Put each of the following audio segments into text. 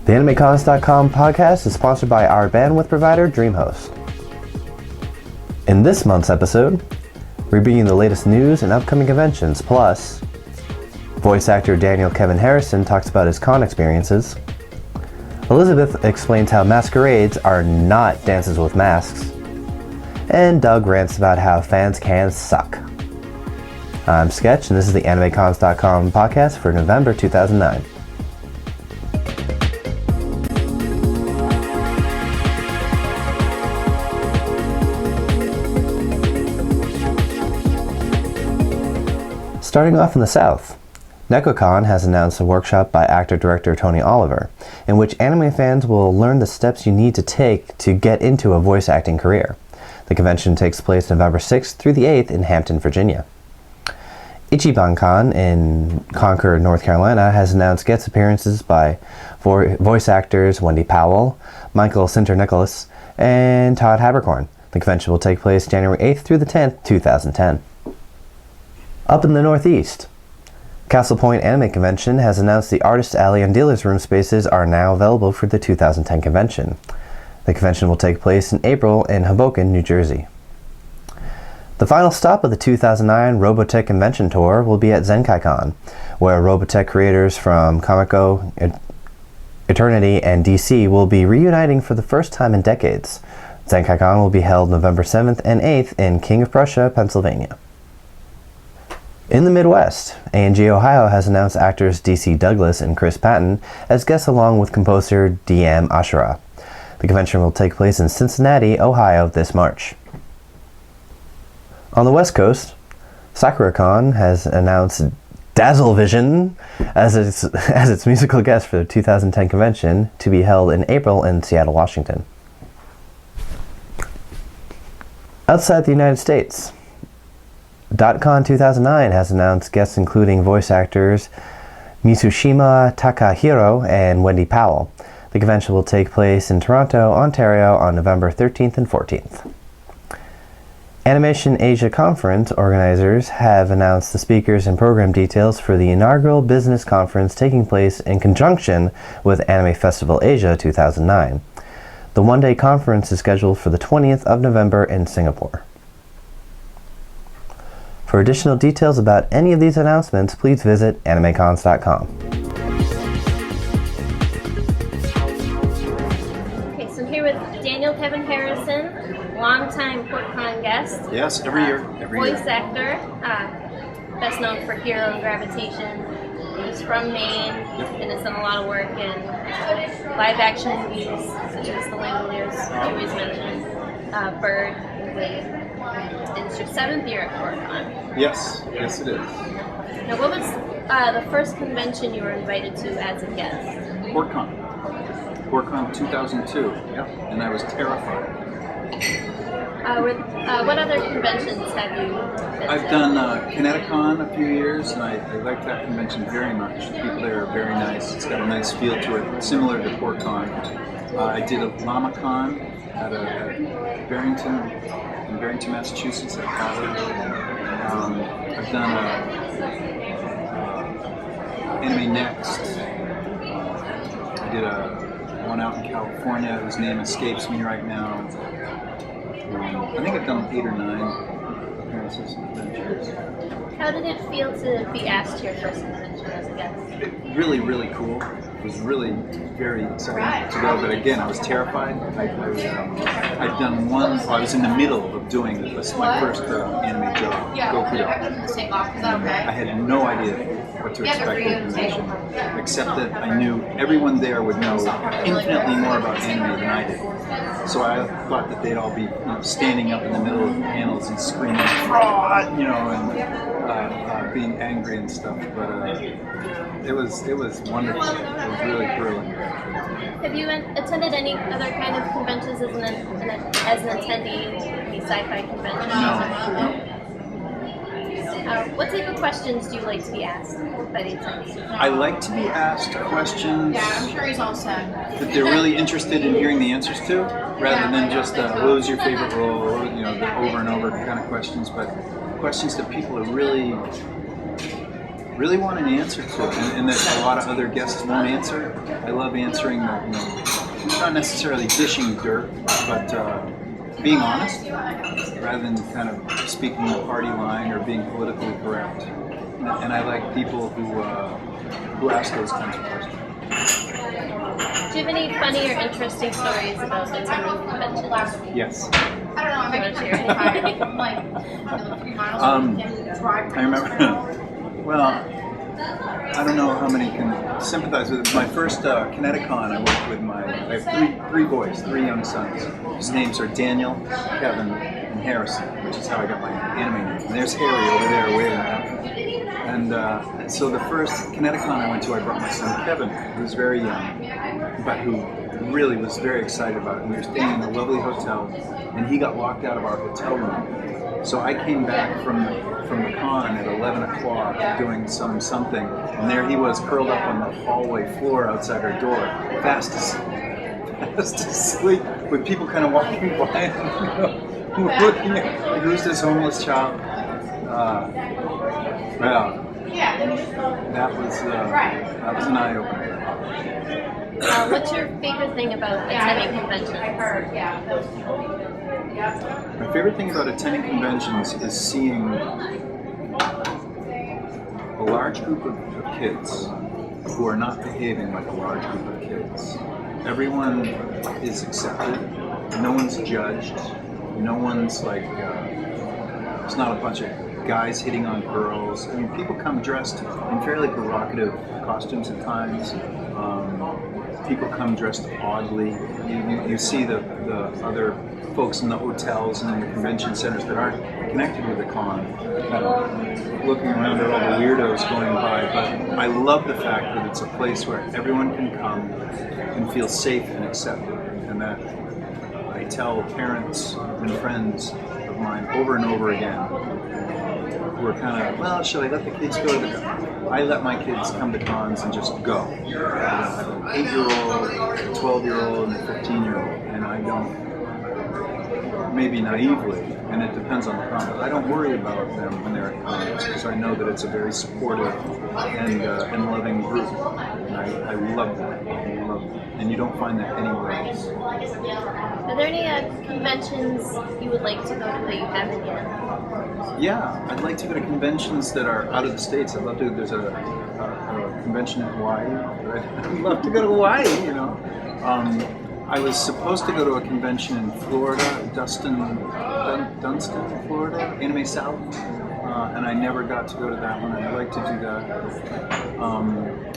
The AnimeCons.com podcast is sponsored by our bandwidth provider, DreamHost. In this month's episode, we're bringing the latest news and upcoming conventions, plus voice actor Daniel Kevin Harrison talks about his con experiences, Elizabeth explains how masquerades are not dances with masks, and Doug rants about how fans can suck. I'm Sketch, and this is the AnimeCons.com podcast for November 2009. Starting off in the South, NecoCon has announced a workshop by actor-director Tony Oliver, in which anime fans will learn the steps you need to take to get into a voice acting career. The convention takes place November 6th through the 8th in Hampton, Virginia. IchibanCon in Concord, North Carolina has announced guest appearances by voice actors Wendy Powell, Michael Sinter-Nicholas, and Todd Haberkorn. The convention will take place January 8th through the 10th, 2010. Up in the Northeast, Castle Point Anime Convention has announced the Artist Alley and Dealer's Room spaces are now available for the 2010 convention. The convention will take place in April in Hoboken, New Jersey. The final stop of the 2009 Robotech Convention Tour will be at ZenkaiCon, where Robotech creators from Comico, Eternity, and DC will be reuniting for the first time in decades. ZenkaiCon will be held November 7th and 8th in King of Prussia, Pennsylvania. In the Midwest, A&G Ohio has announced actors DC Douglas and Chris Patton as guests along with composer D.M. Ashura. The convention will take place in Cincinnati, Ohio this March. On the West Coast, SakuraCon has announced Dazzlevision as its musical guest for the 2010 convention to be held in April in Seattle, Washington. Outside the United States, .con 2009 has announced guests including voice actors Mitsushima Takahiro and Wendy Powell. The convention will take place in Toronto, Ontario on November 13th and 14th. Animation Asia Conference organizers have announced the speakers and program details for the inaugural business conference taking place in conjunction with Anime Festival Asia 2009. The one-day conference is scheduled for the 20th of November in Singapore. For additional details about any of these announcements, please visit AnimeCons.com. Okay, so here with Daniel Kevin Harrison, longtime PortCon guest. Yes, every year. Voice actor, best known for Hero and Gravitation. He's from Maine and has done a lot of work in live-action movies, such as The Langoliers, you always mentioned, Bird, and Blade. And it's your 7th year at PortCon. Yes, it is. Now, what was the first convention you were invited to as a guest? PortCon 2002. Yeah, and I was terrified. What other conventions have you been I've to? done KinetiCon a few years, and I liked that convention very much. The people there are very nice. It's got a nice feel to it, similar to PortCon. I did a LlamaCon at Barrington, in Barrington, Massachusetts, at college. I've done Anime Next. I did one out in California whose name escapes me right now. I think I've done 8 or 9 appearances and adventures. How did it feel to be asked to your first convention as a guest? Really, really cool. It was really very exciting to go, but again, I was terrified. I'd done one, I was in the middle of doing this, my first anime job, Gokudo. I had no idea what to expect at the convention, except that I knew everyone there would know infinitely more about anime than I did. So I thought that they'd all be standing up in the middle of the panels and screaming, fraud, and being angry and stuff, but it was wonderful. It was really thrilling. Have you attended any other kind of conventions as an attendee, any sci-fi conventions? No. What type of questions do you like to be asked by the attendees? I like to be asked questions I'm sure he's all set. that they're really interested in hearing the answers to, rather than just what was your favorite role, the over and over kind of questions, but questions that people are really really want an answer to, and that a lot of other guests won't answer. I love answering the, not necessarily dishing dirt, but being honest rather than kind of speaking the party line or being politically correct. And I like people who ask those kinds of questions. Do you have any funny or interesting stories about attending conventions? Yes. I don't know. I'm going to share I remember. Well, I don't know how many can sympathize with it. My first Kineticon, I worked with I have three boys, 3 young sons, whose names are Daniel, Kevin, and Harrison, which is how I got my anime name. And there's Harry over there waving at me. And so the first Kineticon I went to, I brought my son Kevin, who was very young, but who really was very excited about it. We were staying in a lovely hotel, and he got locked out of our hotel room. So I came back from the con at 11 o'clock doing something, and there he was curled up on the hallway floor outside our door, fast asleep, with people kind of walking by and looking at who's this homeless child. Well, that was an eye-opener. What's your favorite thing about attending conventions? My favorite thing about attending conventions is seeing a large group of kids who are not behaving like a large group of kids. Everyone is accepted. No one's judged. No one's like, it's not a bunch of guys hitting on girls. I mean, people come dressed in fairly provocative costumes at times. People come dressed oddly. You see the other folks in the hotels and in the convention centers that aren't connected with the con, kind of looking around at all the weirdos going by. But I love the fact that it's a place where everyone can come and feel safe and accepted, and that I tell parents and friends of mine over and over again who are kind of, well, should I let the kids go to the con? I let my kids come to cons and just go. I have an 8-year-old, a 12-year-old, and a 15-year-old, and I don't, maybe naively, and it depends on the con, but I don't worry about them when they're at cons because I know that it's a very supportive and loving group, and I love that. I love that. And you don't find that anywhere else. Are there any conventions you would like to go to that you haven't yet? Yeah, I'd like to go to conventions that are out of the States. I'd love to. There's a convention in Hawaii. I'd love to go to Hawaii, you know. I was supposed to go to a convention in Florida, Dunston, Florida, Anime South, and I never got to go to that one. I'd like to do that.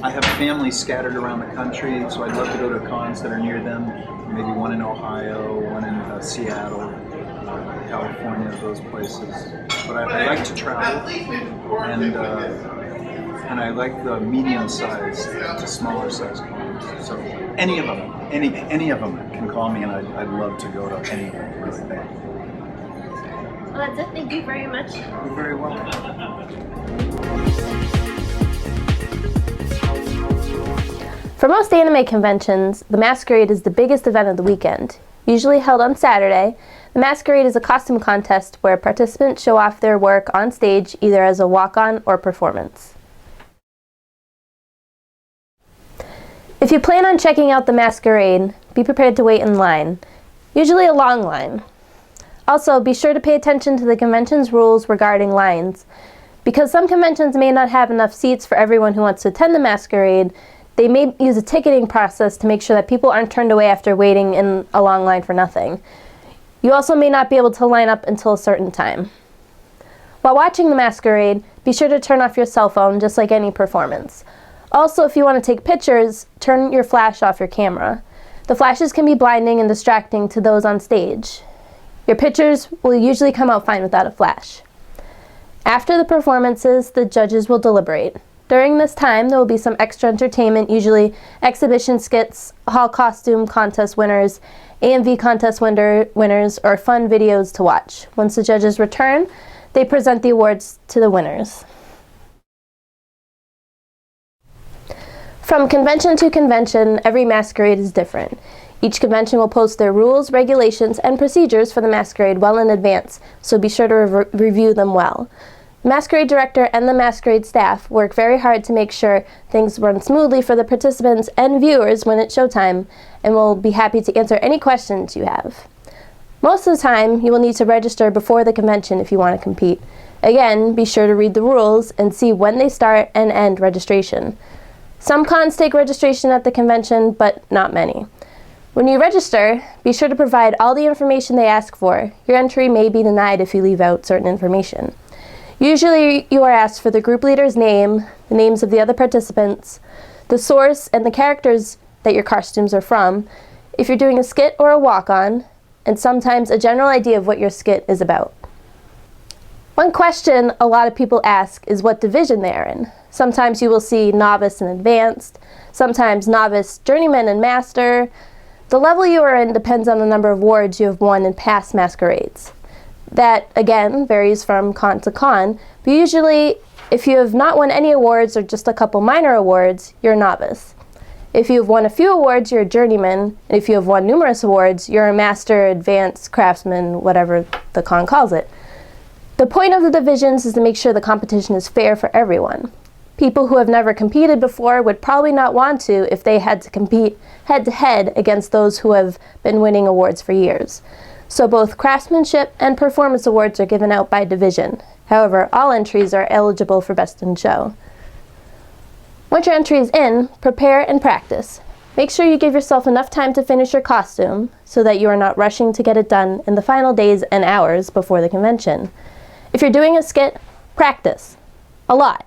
I have family scattered around the country, so I'd love to go to cons that are near them. Maybe one in Ohio, one in Seattle, California, those places. But I like to travel, and I like the medium-sized to smaller-sized cons. So any of them, any of them can call me, and I'd love to go to any of them. Really. Well, that's it. Thank you very much. You're very welcome. For most anime conventions, the Masquerade is the biggest event of the weekend. Usually held on Saturday, the Masquerade is a costume contest where participants show off their work on stage either as a walk-on or performance. If you plan on checking out the Masquerade, be prepared to wait in line, usually a long line. Also, be sure to pay attention to the convention's rules regarding lines. Because some conventions may not have enough seats for everyone who wants to attend the Masquerade, they may use a ticketing process to make sure that people aren't turned away after waiting in a long line for nothing. You also may not be able to line up until a certain time. While watching the Masquerade, be sure to turn off your cell phone just like any performance. Also, if you want to take pictures, turn your flash off your camera. The flashes can be blinding and distracting to those on stage. Your pictures will usually come out fine without a flash. After the performances, the judges will deliberate. During this time, there will be some extra entertainment, usually exhibition skits, hall costume contest winners, AMV contest winners, or fun videos to watch. Once the judges return, they present the awards to the winners. From convention to convention, every Masquerade is different. Each convention will post their rules, regulations, and procedures for the Masquerade well in advance, so be sure to review them well. The masquerade director and the masquerade staff work very hard to make sure things run smoothly for the participants and viewers when it's showtime, and will be happy to answer any questions you have. Most of the time, you will need to register before the convention if you want to compete. Again, be sure to read the rules and see when they start and end registration. Some cons take registration at the convention, but not many. When you register, be sure to provide all the information they ask for. Your entry may be denied if you leave out certain information. Usually, you are asked for the group leader's name, the names of the other participants, the source and the characters that your costumes are from, if you're doing a skit or a walk-on, and sometimes a general idea of what your skit is about. One question a lot of people ask is what division they are in. Sometimes you will see novice and advanced, sometimes novice, journeyman, and master. The level you are in depends on the number of awards you have won in past masquerades. That, again, varies from con to con, but usually, if you have not won any awards or just a couple minor awards, you're a novice. If you have won a few awards, you're a journeyman, and if you have won numerous awards, you're a master, advanced, craftsman, whatever the con calls it. The point of the divisions is to make sure the competition is fair for everyone. People who have never competed before would probably not want to if they had to compete head-to-head against those who have been winning awards for years. So both craftsmanship and performance awards are given out by division. However, all entries are eligible for Best in Show. Once your entry is in, prepare and practice. Make sure you give yourself enough time to finish your costume so that you are not rushing to get it done in the final days and hours before the convention. If you're doing a skit, practice. A lot.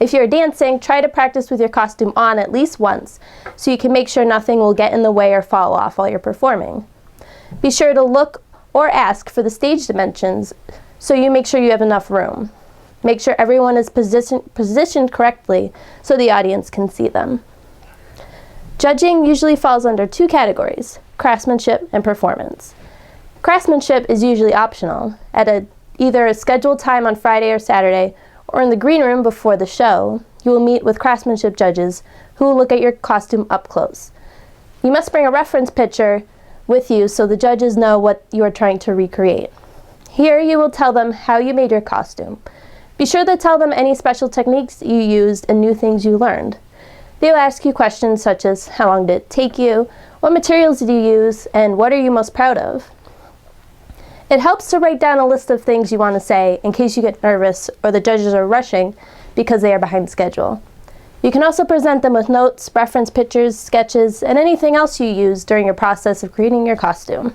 If you're dancing, try to practice with your costume on at least once so you can make sure nothing will get in the way or fall off while you're performing. Be sure to look or ask for the stage dimensions so you make sure you have enough room. Make sure everyone is positioned correctly so the audience can see them. Judging usually falls under two categories, craftsmanship and performance. Craftsmanship is usually optional at either a scheduled time on Friday or Saturday, or in the green room before the show. You will meet with craftsmanship judges who will look at your costume up close. You must bring a reference picture with you so the judges know what you are trying to recreate. Here you will tell them how you made your costume. Be sure to tell them any special techniques you used and new things you learned. They will ask you questions such as how long did it take you, what materials did you use, and what are you most proud of? It helps to write down a list of things you want to say in case you get nervous or the judges are rushing because they are behind schedule. You can also present them with notes, reference pictures, sketches, and anything else you use during your process of creating your costume.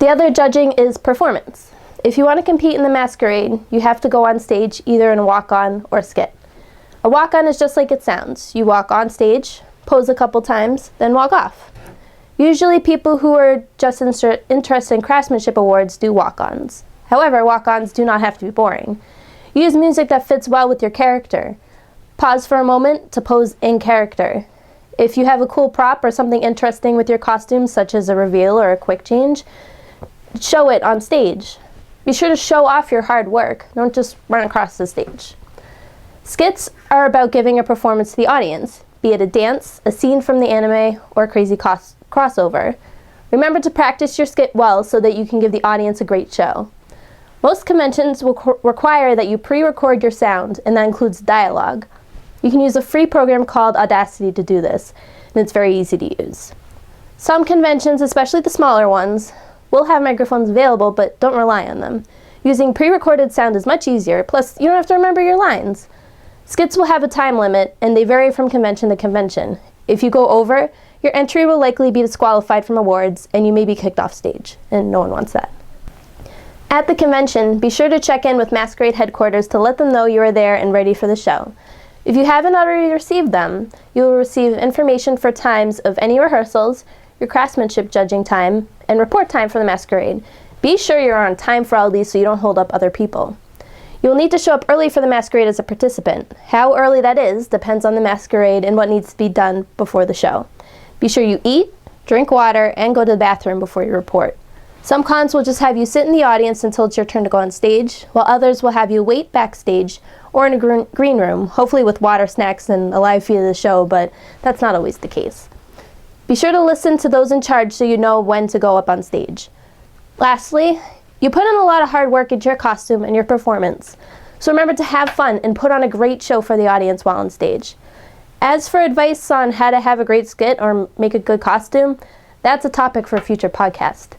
The other judging is performance. If you want to compete in the masquerade, you have to go on stage either in a walk-on or skit. A walk-on is just like it sounds. You walk on stage, pose a couple times, then walk off. Usually people who are just interested in craftsmanship awards do walk-ons. However, walk-ons do not have to be boring. Use music that fits well with your character. Pause for a moment to pose in character. If you have a cool prop or something interesting with your costume, such as a reveal or a quick change, show it on stage. Be sure to show off your hard work. Don't just run across the stage. Skits are about giving a performance to the audience, be it a dance, a scene from the anime, or a crazy crossover. Remember to practice your skit well so that you can give the audience a great show. Most conventions will require that you pre-record your sound, and that includes dialogue. You can use a free program called Audacity to do this, and it's very easy to use. Some conventions, especially the smaller ones, will have microphones available, but don't rely on them. Using pre-recorded sound is much easier, plus you don't have to remember your lines. Skits will have a time limit, and they vary from convention to convention. If you go over, your entry will likely be disqualified from awards, and you may be kicked off stage, and no one wants that. At the convention, be sure to check in with Masquerade headquarters to let them know you are there and ready for the show. If you haven't already received them, you will receive information for times of any rehearsals, your craftsmanship judging time, and report time for the masquerade. Be sure you're on time for all these so you don't hold up other people. You will need to show up early for the masquerade as a participant. How early that is depends on the masquerade and what needs to be done before the show. Be sure you eat, drink water, and go to the bathroom before you report. Some cons will just have you sit in the audience until it's your turn to go on stage, while others will have you wait backstage or in a green room, hopefully with water, snacks, and a live feed of the show, but that's not always the case. Be sure to listen to those in charge so you know when to go up on stage. Lastly, you put in a lot of hard work into your costume and your performance, So remember to have fun and put on a great show for the audience while on stage. As for advice on how to have a great skit or make a good costume, that's a topic for a future podcast.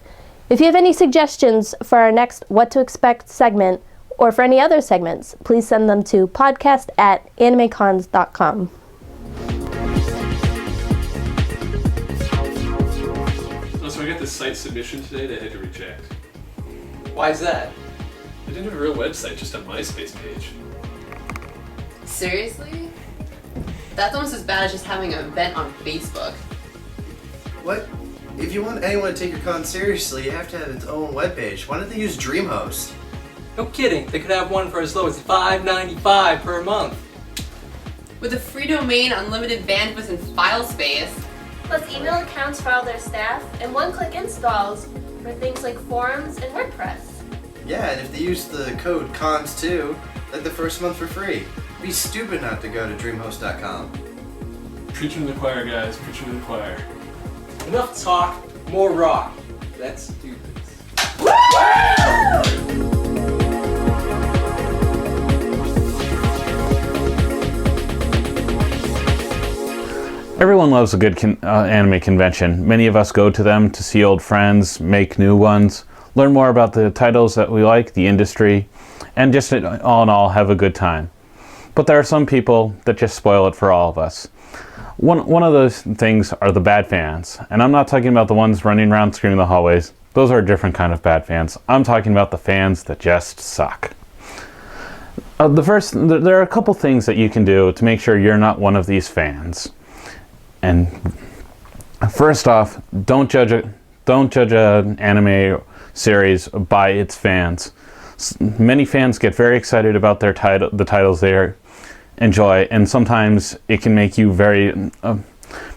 If you have any suggestions for our next What to Expect segment, or for any other segments, please send them to podcast@animecons.com. So I got this site submission today that I had to reject. Why is that? I didn't have a real website, just a MySpace page. Seriously? That's almost as bad as just having an event on Facebook. What? If you want anyone to take your con seriously, you have to have its own webpage. Why don't they use DreamHost? No kidding, they could have one for as low as $5.95 per month. With a free domain, unlimited bandwidth, and file space. Plus email accounts for all their staff, and one-click installs for things like forums and WordPress. Yeah, and if they use the code CONS2, like the first month for free. Be stupid not to go to dreamhost.com. Preaching to the choir, guys. Preaching to the choir. Enough talk, more rock. Let's do this. Everyone loves a good anime convention. Many of us go to them to see old friends, make new ones, learn more about the titles that we like, the industry, and just all in all have a good time. But there are some people that just spoil it for all of us. One of those things are the bad fans, and I'm not talking about the ones running around screaming in the hallways. Those are a different kind of bad fans. I'm talking about the fans that just suck. There are a couple things that you can do to make sure you're not one of these fans. And first off, don't judge an anime series by its fans. Many fans get very excited about the titles they enjoy, and sometimes it can make you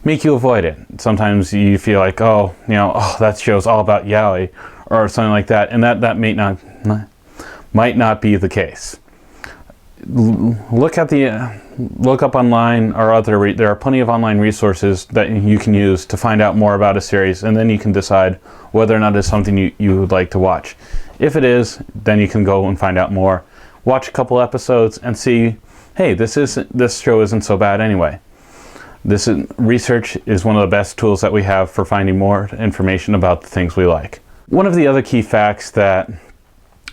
make you avoid it. Sometimes you feel like, oh, that show's all about yaoi or something like that, and that might not be the case. Look up online or there are plenty of online resources that you can use to find out more about a series, and then you can decide whether or not it's something you would like to watch. If it is, then you can go and find out more. Watch a couple episodes and see, hey, this show isn't so bad anyway. Research is one of the best tools that we have for finding more information about the things we like. One of the other key facts that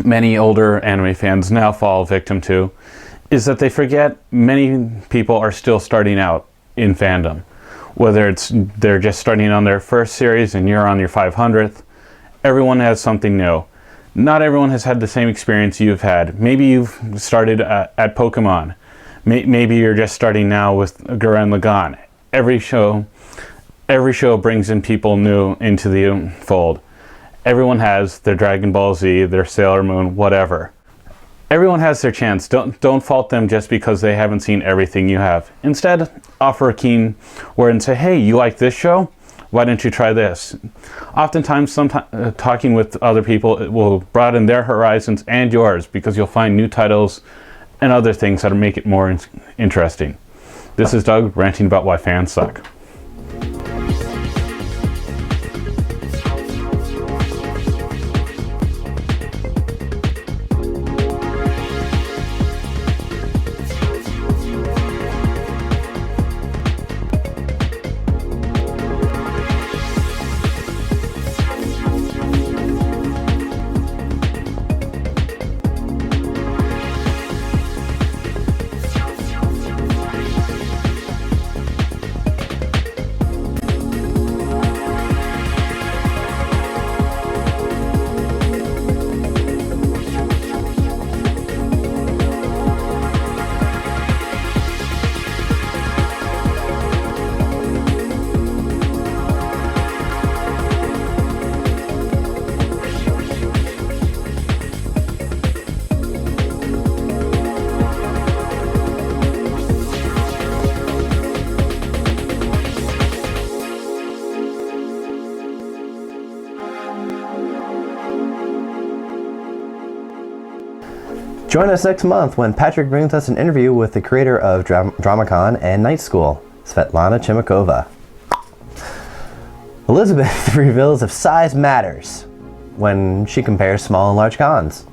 many older anime fans now fall victim to is that they forget many people are still starting out in fandom. Whether they're just starting on their first series and you're on your 500th, everyone has something new. Not everyone has had the same experience you've had. Maybe you've started at Pokemon. Maybe you're just starting now with Gurren Lagann. Every show brings in people new into the fold. Everyone has their Dragon Ball Z, their Sailor Moon, whatever. Everyone has their chance. Don't fault them just because they haven't seen everything you have. Instead, offer a keen word and say, hey, you like this show? Why don't you try this? Oftentimes, talking with other people it will broaden their horizons and yours, because you'll find new titles and other things that'll make it more interesting. This is Doug ranting about why fans suck. Join us next month when Patrick brings us an interview with the creator of DramaCon and Night School, Svetlana Chimikova. Elizabeth reveals if size matters when she compares small and large cons.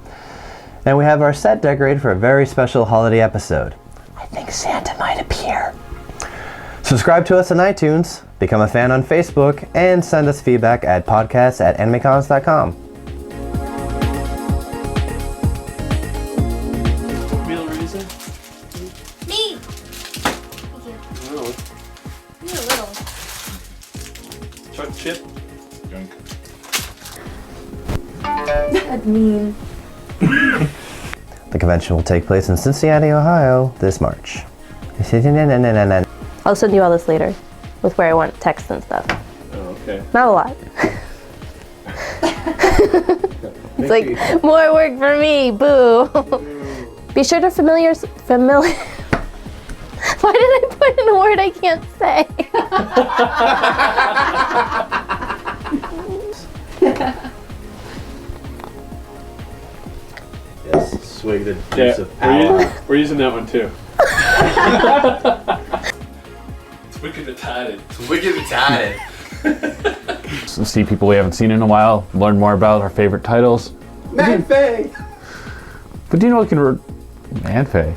And we have our set decorated for a very special holiday episode. I think Santa might appear. Subscribe to us on iTunes, become a fan on Facebook, and send us feedback at podcast@animecons.com. Real reason? Me! Oh, You're a little. chocolate chip? Drink. That's mean. The convention will take place in Cincinnati, Ohio this March. I'll send you all this later with where I want text and stuff. Oh, okay. Not a lot. It's like more work for me, boo. Be sure to familiar. Why did I put in a word I can't say? Yes, swig the Yeah, juice of power. we're using that one too. It's wicked retarded. It's wicked retarded. See people we haven't seen in a while, learn more about our favorite titles. Man, Faye! But do you know what can... Man-Faye.